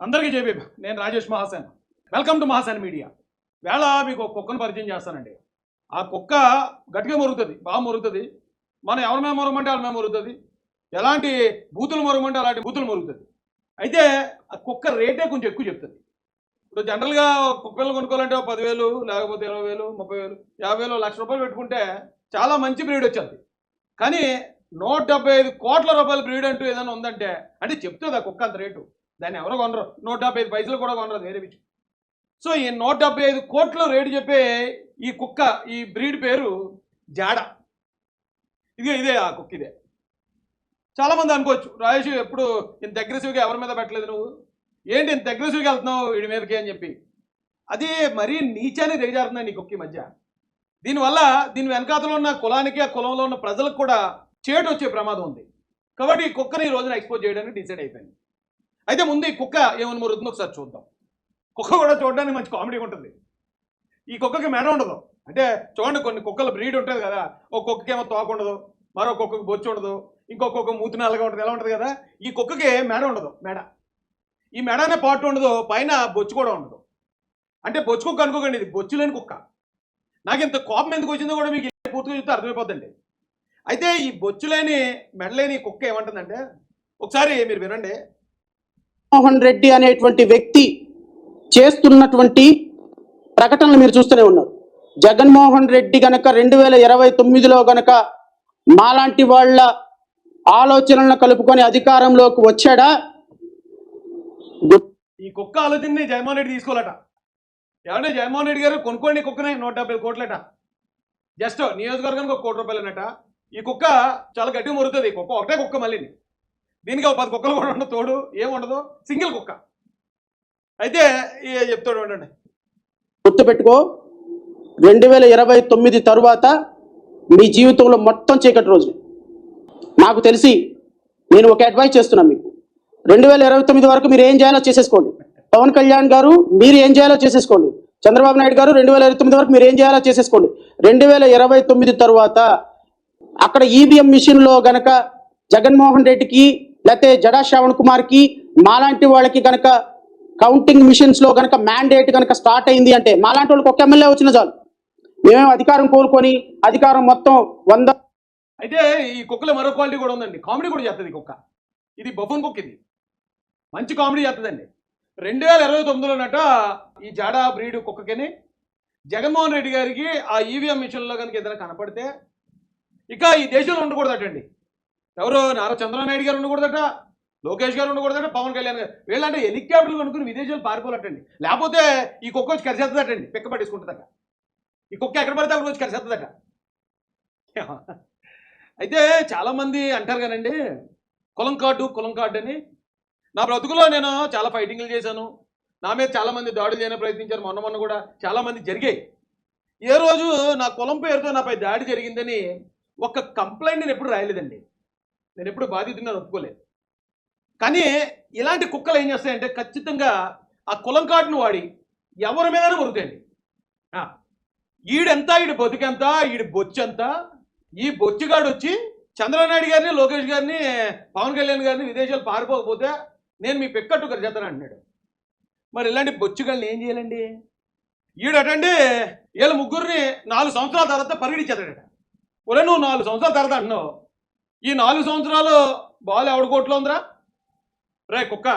అందరికీ జైబీబ్. నేను Rajesh Mahasen. Welcome to Mahasen media. వేళ మీకు ఒక కుక్కను పరిచయం చేస్తానండి. ఆ కుక్క గట్టిగా మొరుగుతుంది, బాగా మొరుగుతుంది. మనం ఎవరి మీద మొరగమంటే వాళ్ళ మీద మొరుగుతుంది. ఎలాంటి బూతులు మొరగమంటే అలాంటి బూతులు మొరుగుతుంది. అయితే ఆ కుక్క రేటే కొంచెం ఎక్కువ చెప్తుంది. ఇప్పుడు జనరల్గా కుక్కలు కొనుక్కోవాలంటే 10,000 లేకపోతే 20,000, 30,000, 50,000, ₹1,00,000 పెట్టుకుంటే చాలా మంచి బ్రీడ్ వచ్చేది. కానీ 175 కోట్ల రూపాయల బ్రీడ్ అంటూ ఏదైనా ఉందంటే అంటే చెప్తుంది ఆ కుక్క అంత రేటు. దాన్ని ఎవరో కొనరు, 175 పైసలు కూడా కొనరు, వేరే విషయం. సో ఈ 175 కోట్లు రేటు చెప్పే ఈ కుక్క, ఈ బ్రీడ్ పేరు జాడ. ఇదే ఆ కుక్క. ఇదే చాలా మంది అనుకోవచ్చు, రాజేష్ ఎప్పుడు ఇంత అగ్రెసివ్గా ఎవరి మీద పెట్టలేదు, నువ్వు ఏంటి ఇంత అగ్రెసివ్గా వెళ్తున్నావు వీడి మీదకి అని చెప్పి. అది మరీ నీచాన్ని దిగజారుతున్నాయి నీ కుక్క ఈ మధ్య. దీనివల్ల దీని వెనకాతలో ఉన్న కులానికి, ఆ కులంలో ఉన్న ప్రజలకు కూడా చేటు వచ్చే ప్రమాదం ఉంది. కాబట్టి ఈ కుక్కని ఈ రోజున ఎక్స్పోజ్ చేయడానికి డిసైడ్ అయిపోయింది. అయితే ముందు ఈ కుక్క ఏమని మొరుగుతుందో ఒకసారి చూద్దాం. కుక్క కూడా చూడడానికి మంచి కామెడీ ఉంటుంది. ఈ కుక్కకి మెడ ఉండదు. అంటే చూడండి, కొన్ని కుక్కల బ్రీడ్ ఉంటుంది కదా, ఒక కుక్కకి ఏమో తోక ఉండదు, మరో కుక్కకి బొచ్చు ఉండదు, ఇంకో కుక్క మూతి నల్లగా ఉంటుంది, ఎలా ఉంటుంది కదా. ఈ కుక్కకి మెడ ఉండదు. ఈ మెడ అనే పార్ట్ ఉండదు, పైన బొచ్చు కూడా ఉండదు. అంటే బొచ్చు కుక్క అనుకోకండి, ఇది బొచ్చు లేని కుక్క. నాకు ఇంత కోపం ఎందుకు వచ్చిందో కూడా మీకు పూర్తిగా చూస్తే అర్థమైపోద్దండి. అయితే ఈ బొచ్చు లేని మెడలేని కుక్క ఏమంటుందంటే, ఒకసారి మీరు వినండి. మోహన్ రెడ్డి అనేటువంటి వ్యక్తి చేస్తున్నటువంటి ప్రకటనలు మీరు చూస్తూనే ఉన్నారు. జగన్మోహన్ రెడ్డి గనక 2029లో గనక మాలాంటి వాళ్ళ ఆలోచనలను కలుపుకొని అధికారంలోకి వచ్చాడా? ఈ కుక్క ఆలోచనని జగన్మోహన్ రెడ్డి తీసుకోవాలట. ఏమంటే జగన్మోహన్ రెడ్డి గారు కొనుక్కోండి కుక్కనే 170 కోట్లట. జస్ట్ నియోజకవర్గానికి ₹1 కోటి. ఈ కుక్క చాలా గట్టిగా మొరుగుతుంది. ఈ కుక్క ఒకటే కుక్క, మళ్ళీ దీనికి ఒక 10 కుక్కలు కూడా ఉండదు, తోడు ఏముండదు, సింగిల్ కుక్క. అయితే చెప్తాడు ఉండండి. గుర్తుపెట్టుకో, 2029 తరువాత మీ జీవితంలో మొత్తం చీకటి రోజు. నాకు తెలిసి నేను ఒక అడ్వైస్ చేస్తున్నాను మీకు. 2029 వరకు మీరు ఏం చేయాలో చేసేసుకోండి. పవన్ కళ్యాణ్ గారు మీరు ఏం చేయాలో చేసేసుకోండి. చంద్రబాబు నాయుడు గారు 2029 వరకు మీరు ఏం చేయాలో చేసేసుకోండి. 2029 తరువాత అక్కడ ఈవీఎం మిషన్లో గనక జగన్మోహన్ రెడ్డికి లేకపోతే జడా శ్రావణ్ కుమార్కి మాలాంటి వాళ్ళకి కనుక కౌంటింగ్ మిషన్స్ లో కనుక మ్యాండేట్ కనుక స్టార్ట్ అయింది అంటే మాలాంటి వాళ్ళకి ఒక ఎమ్మెల్యే వచ్చిన చాలు. మేమేం అధికారం కోరుకొని అధికారం మొత్తం 100. అయితే ఈ కుక్కలో మరో క్వాలిటీ కూడా ఉందండి, కామెడీ కూడా చేస్తుంది కుక్క. ఇది బఫన్ కుక్క, ఇది మంచి కామెడీ చేస్తుందండి. 2029లోనట ఈ జాడా బ్రీడ్ కుక్కకి జగన్మోహన్ రెడ్డి గారికి ఆ ఈవీఎం మిషన్లో కనుక ఏదైనా కనపడితే ఇక ఈ దేశంలో ఉండకూడదటండి. ఎవరు? నారా చంద్రబాబు నాయుడు గారు ఉండకూడదట, లోకేష్ గారు ఉండకూడదట, పవన్ కళ్యాణ్ గారు. వీళ్ళంటే హెలికాప్టర్లు కొనుక్కుని విదేశాలు పారిపోలటండి. లేకపోతే ఈ కుక్క వచ్చి కరిసేస్తుందటండి, పిక్క పట్టేసుకుంటుందట. ఈ కుక్క ఎక్కడ పడితే అక్కడ వచ్చి కరిసేస్తుందట. అయితే చాలామంది అంటారు కదండి, కులం కార్డు అని. నా బ్రతుకులో నేను చాలా ఫైటింగ్లు చేశాను, నా మీద చాలామంది దాడులు చేయడానికి ప్రయత్నించారు. మొన్న కూడా చాలామంది జరిగాయి. ఏ రోజు నా కులం పేరుతో నాపై దాడి జరిగిందని ఒక కంప్లైంట్ నేను ఎప్పుడు రాయలేదండి. నేను ఎప్పుడు బాధితున్నా ఒప్పుకోలేదు. కానీ ఇలాంటి కుక్కలు ఏం చేస్తాయంటే ఖచ్చితంగా ఆ కులం కార్డును వాడి ఎవరి మీదనే మొరుగుతాయండి. ఈడెంత, ఈడు బతుకెంత, ఈడు బొచ్చంత. ఈ బొచ్చుగాడు వచ్చి చంద్రబాబు నాయుడు గారిని, లోకేష్ గారిని, పవన్ కళ్యాణ్ గారిని విదేశాలు పారిపోకపోతే నేను మీ పెక్కట్టు చేస్తాను అంటున్నాడు. మరి ఇలాంటి బొచ్చుగాళ్ళని ఏం చేయాలండి? ఈడటండి వీళ్ళ ముగ్గురిని 4 సంవత్సరాల తర్వాత పరిగణించేస్తాడట. ఒరే నువ్వు 4 సంవత్సరాల తర్వాత అంటున్నావు, ఈ 4 సంవత్సరాలు బాల్ ఎవడి కోట్లో ఉందిరా? రే కుక్క,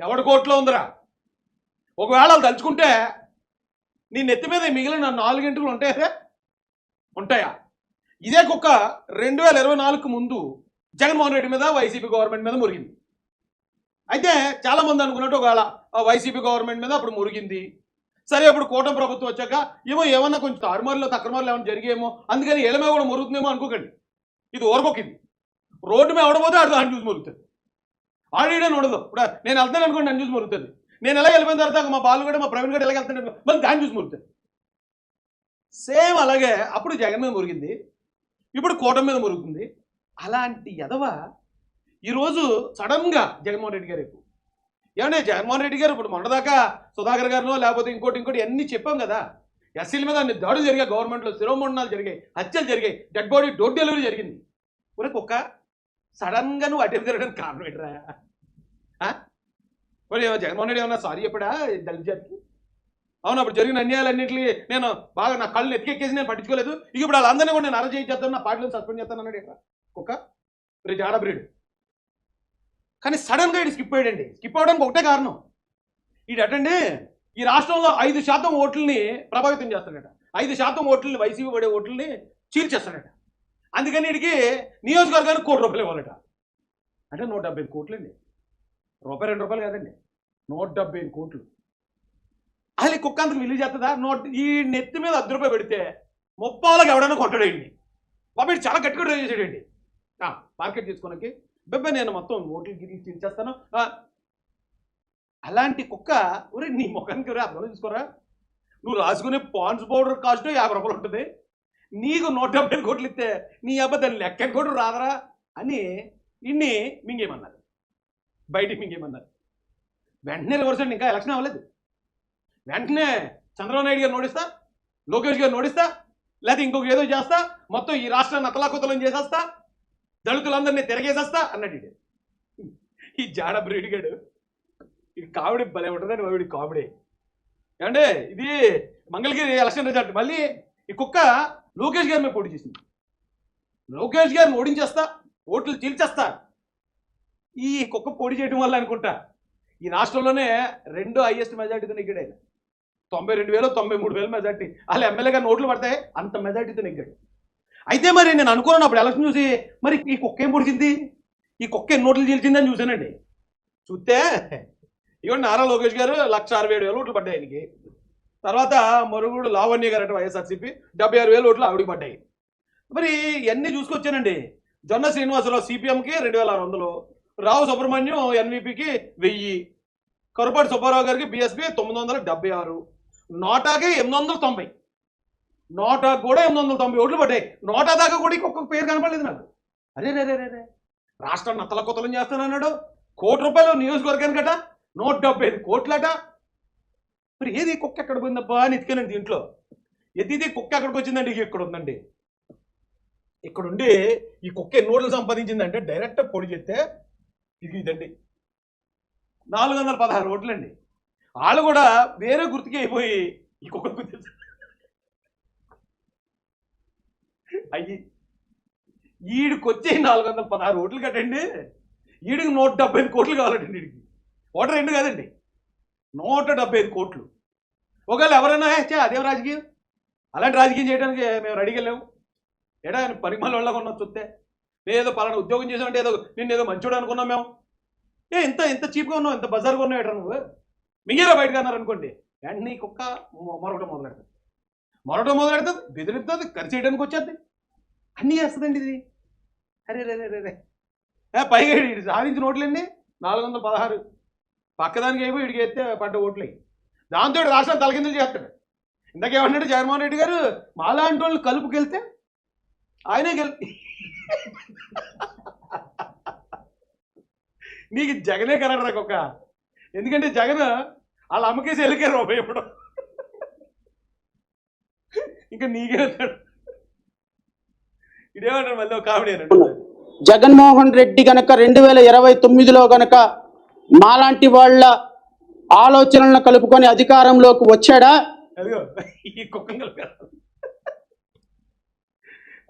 ఎవడి కోట్లో ఉందిరా? ఒకవేళ వాళ్ళు తలుచుకుంటే నీ నెత్తి మీద మిగిలిన 4 గంటలు ఉంటాయా? ఇదే కుక్క 2024కు ముందు జగన్మోహన్ రెడ్డి మీద, వైసీపీ గవర్నమెంట్ మీద మురిగింది. అయితే చాలామంది అనుకున్నట్టు ఒకవేళ వైసీపీ గవర్నమెంట్ మీద అప్పుడు మురిగింది. సరే, అప్పుడు కూటమి ప్రభుత్వం వచ్చాక ఏమన్నా కొంచెం తారుమారులో తక్కరమారులు ఏమైనా జరిగేమో, అందుకని ఏళ్ళ మీద కూడా మురుగుతుందేమో అనుకోకండి. ఇది ఓరకొక్కింది. రోడ్డు మీద ఎవడపోతే ఆడు దాన్ని చూసి మురుగుతుంది. ఆడేయడానికి ఉండదు. ఇప్పుడు నేను వెళ్తాను అనుకోండి, నన్ను చూసి మురుగుతుంది. నేను ఎలా వెళ్ళిపోయిన తర్వాత మా బాలు కూడా, మా ప్రవీణ్ కూడా ఎలా వెళ్తాను, మళ్ళీ దాన్ని చూసి మురుగుతుంది. సేమ్ అలాగే అప్పుడు జగన్ మీద మురిగింది, ఇప్పుడు కూటమి మీద మురుగుతుంది. అలాంటి ఎదవ ఈరోజు సడన్గా జగన్మోహన్ రెడ్డి గారు ఏమంటే జగన్మోహన్ రెడ్డి గారు ఇప్పుడు మొన్నదాకా సుధాకర్ గారినో లేకపోతే ఇంకోటి అన్నీ చెప్పాం కదా. ఎస్సీల మీద అన్ని దాడులు జరిగాయి, గవర్నమెంట్లో శిరోమండనాలు జరిగాయి, హత్యలు జరిగాయి, డెడ్ బాడీ డోర్ డెలివరీ జరిగింది. ఒరే కుక్క, సడన్గా నువ్వు అటెండ్ జరగడానికి కారణం ఏంట్రా? మరి జగన్మోహన్ రెడ్డి ఏమన్నా సారీ చెప్పాడా దళిత జాతికి? అవును, అప్పుడు జరిగిన అన్యాయాలన్నింటినీ నేను బాగా నా కళ్ళు ఎత్తికెక్కేసి నేను పట్టించుకోలేదు. ఇక ఇప్పుడు వాళ్ళందరినీ కూడా నేను అరెస్ట్ చేస్తాను, నా పార్టీలో సస్పెండ్ చేస్తాను అన్నాడు ఇక్కడ కుక్క జాడ బ్రీడ్. కానీ సడన్గా ఇటు స్కిప్ అయ్యాడండి. స్కిప్ అవ్వడానికి ఒకటే కారణం, ఇటు అటండి ఈ రాష్ట్రంలో 5% ఓట్లని ప్రభావితం చేస్తాడట. 5% ఓట్లని, వైసీపీ పడే ఓట్లని చీల్చేస్తాడట. అందుకని వీడికి నియోజకవర్గానికి ₹1 ఇవ్వాలట. అంటే 175 కోట్లండి. రూపాయి 2 రూపాయలు కాదండి, 175 కోట్లు. అసలు ఈ కుక్క అంతకు విలువ చేస్తుందా? ఈ నెత్తి మీద ₹10 పెడితే 30 ఎవడైనా కొంటాడండి. బాబు చాలా గట్టిగా ట్రై చేసాడండి మార్కెట్ చేసుకోనికి. బాబా నేను మొత్తం ఓట్లు గిరి తీర్చేస్తాను. అలాంటి కుక్క ఒరే నీ ముఖానికి రే అర్థం చూసుకోరా, నువ్వు రాసుకునే పాన్స్ పౌడర్ కాస్ట్ ₹50 ఉంటుంది, నీకు 170 కోట్లు ఇస్తే నీ అబ్బాయి లెక్క కూడా రాదరా అని ఇన్ని మింగేమన్నారు, బయటికి మింగేమన్నారు. వెంటనే రివర్స్ అండి, ఇంకా ఎలక్షన్ అవ్వలేదు. వెంటనే చంద్రబాబు నాయుడు గారు నోడిస్తా, లోకేష్ గారు నోడిస్తా, లేకపోతే ఇంకొక ఏదో చేస్తా, మొత్తం ఈ రాష్ట్రాన్ని అతలాకుతలం చేసేస్తా, దళితులందరినీ తిరగేసేస్తా అన్నాడు. ఈ జాడ బ్రీడ్ గడు ఇది కామెడీ భలే ఉంటుందండి. వాడి కామెడీ ఏమంటే ఇది మంగళగిరి ఎలక్షన్ రిజల్ట్. మళ్ళీ ఈ కుక్క లోకేష్ గారి మీద పోటీ చేసింది. లోకేష్ గారిని ఓడించేస్తా, ఓట్లు చీల్చేస్తా. ఈ కుక్క పోటీ చేయడం వల్ల అనుకుంటా ఈ రాష్ట్రంలోనే 2 హైయెస్ట్ మెజార్టీతో నెగ్గాడు ఆయన. 92,000 93,000 మెజార్టీ. అలా ఎమ్మెల్యే గారిని ఓట్లు పడతాయి, అంత మెజార్టీతో నెగ్గాడు. అయితే మరి నేను అనుకున్నాను అప్పుడు ఎలక్షన్ చూసి, మరి ఈ కుక్క ఏం పొడిచింది, ఈ కుక్క ఎన్ని ఓట్లు చీల్చిందని చూశానండి. చూస్తే ఇవ్వండి నారా లోకేష్ గారు 1,67,000 ఓట్లు పడ్డాయి ఆయనకి. తర్వాత మరుగుడు లావణ్య గారు అంటే వైఎస్ఆర్సీపీ 76,000 ఓట్లు ఆవిడికి పడ్డాయి. మరి ఇవన్నీ చూసుకొచ్చానండి. జొన్న శ్రీనివాసరావు సిపిఎంకి 2,600, రావు సుబ్రహ్మణ్యం ఎన్వీపీకి 1000, కరుపాటి సుబ్బారావు గారికి బీఎస్పీ 976, నోటాకి 890, నోటాకు కూడా 890 ఓట్లు పడ్డాయి. నోటా దాకా కూడా ఇంకొక పేరు కనపడలేదు నాకు. అరే రే రే రే రాష్ట్రాన్ని అతలకొతలం చేస్తానన్నాడు. ₹1,00,00,000 నియోజకవర్గానికి అట, 175 కోట్లట. మరి ఏది కుక్క ఎక్కడ పోయిందబ్బా అని ఎత్తుకానండి దీంట్లో. ఎత్తిది కుక్క ఎక్కడికి వచ్చిందండి, ఇక్కడ ఉందండి. ఇక్కడుండి ఈ కుక్క ఎన్ని ఓట్లు సంపాదించిందంటే డైరెక్ట్ పొడి చేస్తే ఇదండి 416 ఓట్లండి. వాళ్ళు కూడా వేరే గుర్తుకి అయిపోయి ఈ కుక్క గుర్తు అయ్యి ఈడికి వచ్చే 416 ఓట్లు కట్టండి. ఈడికి 175 కోట్లు కావాలండి. వీడికి ఓటర్ 2 కాదండి, 175 కోట్లు. ఒకవేళ ఎవరైనా అదేం రాజకీయం, అలాంటి రాజకీయం చేయడానికి మేము రెడీగా లేవు. ఏడా ఆయన పరిమళ వాళ్ళగా ఉన్నాం చూస్తే. నేను ఏదో పలానా ఉద్యోగం చేసామంటే ఏదో నిన్ను ఏదో మంచోడు అనుకున్నాం మేము. ఇంత ఇంత చీప్గా ఉన్నావు, ఇంత బజార్గా ఉన్నావు ఏటా నువ్వు, మిగేరా బయటకు అన్నారు అనుకోండి. వెంటనే కుక్క మరొకటం మొదలెడుతుంది, బెదిరిస్తుంది, ఖర్చు చేయడానికి వచ్చేది, అన్నీ చేస్తుందండి ఇది. అరే రే రే రే పైగా సాధించిన ఓట్లండి 416. పక్కదానికి అయిపోయి వీడికి ఎత్తే పడ్డ ఓట్లే. దాంతో రాష్ట్రం తలకిందులు చేస్తాడు. ఇందాకేమన్నాడు జగన్మోహన్ రెడ్డి గారు, మాలాంటి వాళ్ళు కలుపుకెళ్తే ఆయనే నీకు జగనే కలడరా కుక్క. ఎందుకంటే జగన్ వాళ్ళ అమ్మకేసి వెళ్ళికే రూపాయి ఇప్పుడు ఇంకా నీకే వస్తాడు. ఇదేమంటాడు మళ్ళీ ఒక కామెడీ అన్నాడు. జగన్మోహన్ రెడ్డి గనక 2029లో గనక మాలాంటి వాళ్ళ ఆలోచనలను కలుపుకొని అధికారంలోకి వచ్చాడా, అదిగో ఈ కుక్కను కలిపారు.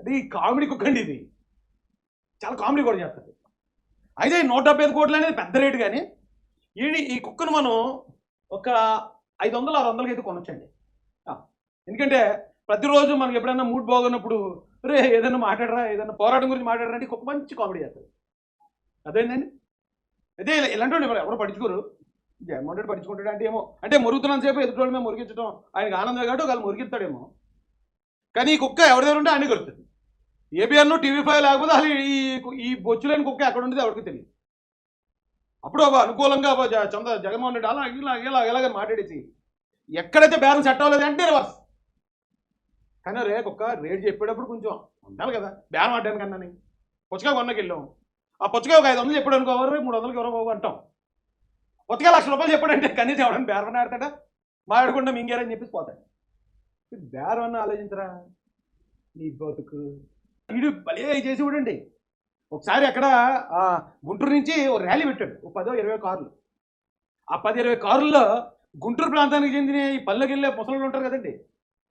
అది కామెడీ కుక్క అండి, ఇది చాలా కామెడీ కూడా చేస్తుంది. అయితే 175 కోట్లు అనేది పెద్ద రేటు, కానీ ఈ కుక్కను మనం ఒక 500-600 అయితే కొనొచ్చండి. ఎందుకంటే ప్రతిరోజు మనకి ఎప్పుడైనా మూడ్ బాగున్నప్పుడు రే ఏదైనా మాట్లాడరా, ఏదైనా పోరాటం గురించి మాట్లాడరా అంటే కుక్క మంచి కామెడీ చేస్తుంది. అదేంటండి. అయితే ఇలాంటి వాళ్ళు ఎవరు పట్టించుకోరు. జగన్మోహన్ రెడ్డి పట్టించుకుంటాడు అంటే ఏమో, అంటే మురుగుతున్నంత సేపు ఎదుటి మేము మురిగించడం ఆయనకు ఆనందం కాబట్టి వాళ్ళు మురిగిస్తాడేమో. కానీ ఈ కుక్క ఎవరి దగ్గర ఉంటే అన్నీ కలుగుతుంది. ఏబిఎన్ TV5 లేకపోతే అసలు ఈ బొచ్చులేని కుక్క ఎక్కడ ఉండేది ఎవరికి తెలియదు. అప్పుడు ఒక అనుకూలంగా జగన్మోహన్ రెడ్డి అలా ఇలాగ మాట్లాడేసి ఎక్కడైతే బ్యాలెన్స్ సెట్ అవ్వలేదు అంటే రివర్స్. కానీ కుక్క రేట్ చెప్పేటప్పుడు కొంచెం ఉండాలి కదా బేరం ఆడడానికి. అన్నా పుచ్చకాయ కొన్నకి వెళ్ళాం, ఆ పుచ్చకాయ ఒక 500 చెప్పాడు అనుకో, 300కి ఎవరో అంటాం. పుచ్చకాయ ₹1,00,000 చెప్పాడంటే కనీసం ఎవడని బేరం ఆడతాడా, మాట్లాడకుండా మింగారని చెప్పేసి పోతాడు. బేరం అన్న ఆలోచించరా నీ బతుకు. వీడు భలే చేసి చూడండి. ఒకసారి అక్కడ గుంటూరు నుంచి ఓ ర్యాలీ పెట్టాడు, ఓ 10-20 కార్లు. ఆ 10-20 కారుల్లో గుంటూరు ప్రాంతానికి చెందిన ఈ పల్లెకి వెళ్ళే ముసలు ఉంటారు కదండి,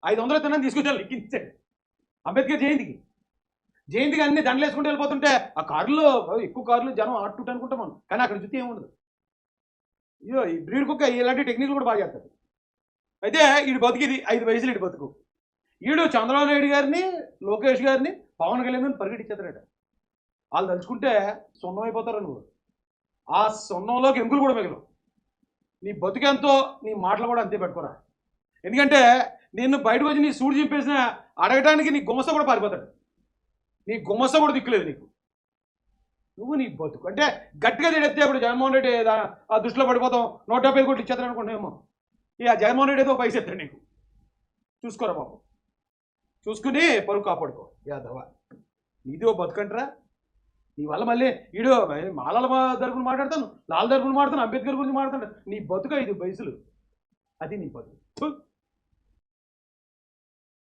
500 తిన్నాను తీసుకొచ్చారు లెక్కించాడు అంబేద్కర్ జయంతికి అన్ని దండలు వేసుకుంటూ వెళ్ళిపోతుంటే ఆ కారులో ఎక్కువ కార్లు జనం అట్టుట్టు అనుకుంటాం మనం, కానీ అక్కడ చూస్తే ఏముండదు. అయ్యో ఈ బ్రీడ్ కుక్క ఇలాంటి టెక్నిక్లు కూడా బాగా చేస్తారు. అయితే వీడి బతుకిది 5 వయసులు వీడి బతుకు. వీడు చంద్రబాబు నాయుడు గారిని, లోకేష్ గారిని, పవన్ కళ్యాణ్ పరిగెట్టించేస్తారట. వాళ్ళు తలుచుకుంటే సున్నం అయిపోతారు నువ్వు. ఆ సున్నంలోకి ఎముకలు కూడా మిగలవు. నీ బతుకెంతో నీ మాటలు కూడా అంతే పెట్టుకోరా. ఎందుకంటే నిన్ను బయటకు వచ్చి నీ సూడు చింపేసిన అడగడానికి నీ గుమస్త కూడా పారిపోతాడు. నీ గుమస్త కూడా దిక్కులేదు నీకు. నువ్వు నీ బతుకు అంటే గట్టిగా తిడేస్తే ఇప్పుడు జగన్మోహన్ రెడ్డి ఆ దృష్టిలో పడిపోతాం, 170 కోట్లు ఇచ్చేస్తాను అనుకుంటున్నామో. ఇక జగన్మోహన్ రెడ్డి ఏదో పైసా ఎత్తాడు నీకు. చూసుకోరా బాబు, చూసుకుని పరుగు కాపాడుకో. యాదవ నీది ఓ బతుకంటరా. నీ వల్ల మళ్ళీ ఈడు మాలల తరపున మాట్లాడతాను, లాల్ తరపున మాట్లాడతాను, అంబేద్కర్ గురించి మాట్లాడతాను. నీ బతుక 5 వయసులు, అది నీ బతుకు.